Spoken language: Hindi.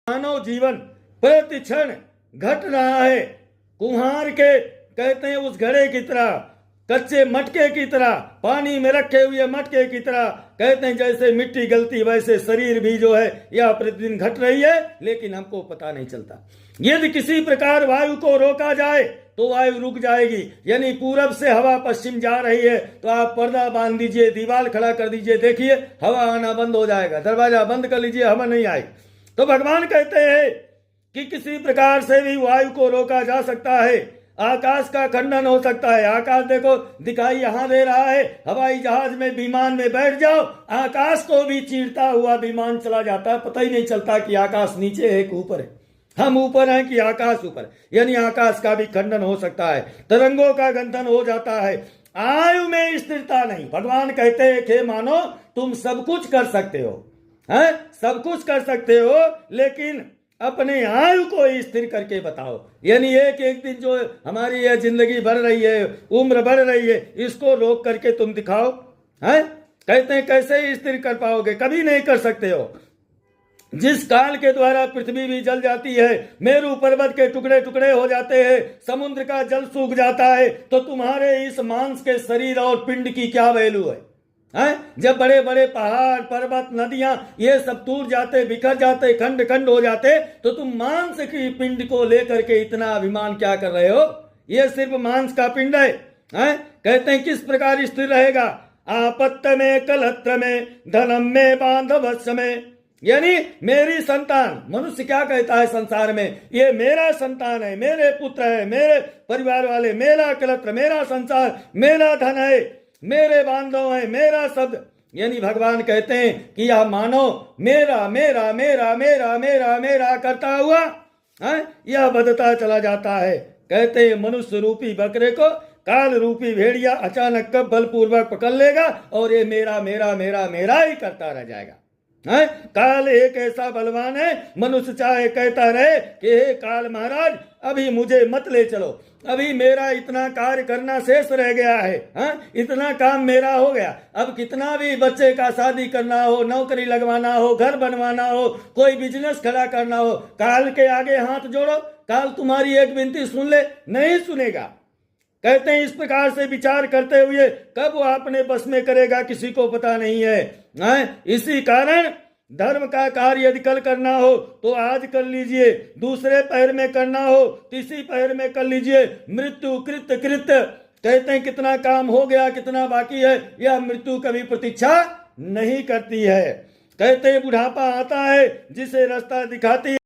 मानव जीवन प्रति क्षण घट रहा है। कुम्हार के कहते हैं उस घड़े की तरह, कच्चे मटके की तरह, पानी में रखे हुए मटके की तरह, कहते हैं जैसे मिट्टी गलती वैसे शरीर भी जो है यह प्रतिदिन घट रही है, लेकिन हमको पता नहीं चलता। यदि किसी प्रकार वायु को रोका जाए तो वायु रुक जाएगी। यानी पूरब से हवा पश्चिम जा रही है तो आप पर्दा बांध दीजिए, दीवार खड़ा कर दीजिए, देखिए हवा आना बंद हो जाएगा। दरवाजा बंद कर लीजिए, हवा नहीं आएगी। तो भगवान कहते हैं कि किसी प्रकार से भी वायु को रोका जा सकता है, आकाश का खंडन हो सकता है। आकाश देखो दिखाई यहां दे रहा है, हवाई जहाज में विमान में बैठ जाओ, आकाश को भी चीरता हुआ विमान चला जाता है, पता ही नहीं चलता कि आकाश नीचे है कि ऊपर है, हम ऊपर हैं कि आकाश ऊपर। यानी आकाश का भी खंडन हो सकता है, तरंगों का गंथन हो जाता है। आयु में स्थिरता नहीं। भगवान कहते हैं कि मानो तुम सब कुछ कर सकते हो, हैं, सब कुछ कर सकते हो, लेकिन अपने आयु को स्थिर करके बताओ। यानी एक एक दिन जो हमारी यह जिंदगी बढ़ रही है, उम्र बढ़ रही है, इसको रोक करके तुम दिखाओ। हैं, कहते हैं कैसे स्थिर कर पाओगे, कभी नहीं कर सकते हो। जिस काल के द्वारा पृथ्वी भी जल जाती है, मेरू पर्वत के टुकड़े टुकड़े हो जाते हैं, समुद्र का जल सूख जाता है, तो तुम्हारे इस मांस के शरीर और पिंड की क्या वैल्यू है? जब बड़े बड़े पहाड़ पर्वत नदियां ये सब टूट जाते, बिखर जाते, खंड खंड हो जाते, तो तुम मांस की पिंड को लेकर के इतना अभिमान क्या कर रहे हो? ये सिर्फ मांस का पिंड है। कहते हैं किस प्रकार स्थिर रहेगा? आपत्त में कलत्र में धनम में बांधवस्य में। यानी मेरी संतान, मनुष्य क्या कहता है संसार में? ये मेरा संतान है, मेरे पुत्र है, मेरे परिवार वाले, मेरा कलत्र, मेरा संसार, मेरा धन है, मेरे बांधव है, मेरा शब्द। यानी भगवान कहते हैं कि यह मानो मेरा मेरा मेरा मेरा मेरा मेरा करता हुआ यह बढ़ता चला जाता है। कहते हैं मनुष्य रूपी बकरे को काल रूपी भेड़िया अचानक कब बलपूर्वक पकड़ लेगा और ये मेरा मेरा मेरा मेरा ही करता रह जाएगा। काल एक ऐसा बलवान है, मनुष्य चाहे कहता रहे कि हे काल महाराज अभी मुझे मत ले चलो, अभी मेरा इतना कार्य करना शेष रह गया है, इतना काम मेरा हो गया। अब कितना भी बच्चे का शादी करना हो, नौकरी लगवाना हो, घर बनवाना हो, कोई बिजनेस खड़ा करना हो, काल के आगे हाथ जोड़ो, काल तुम्हारी एक विनती सुन ले, नहीं सुनेगा। कहते हैं इस प्रकार से विचार करते हुए कब वो अपने बस में करेगा किसी को पता नहीं है। इसी कारण धर्म का कार्य यदि कल करना हो तो आज कर लीजिए, दूसरे पैर में करना हो तीसरी पैर में कर लीजिए। मृत्यु कृत कृत, कहते हैं कितना काम हो गया कितना बाकी है, यह मृत्यु कभी प्रतीक्षा नहीं करती है। कहते हैं बुढ़ापा आता है जिसे रास्ता दिखाती है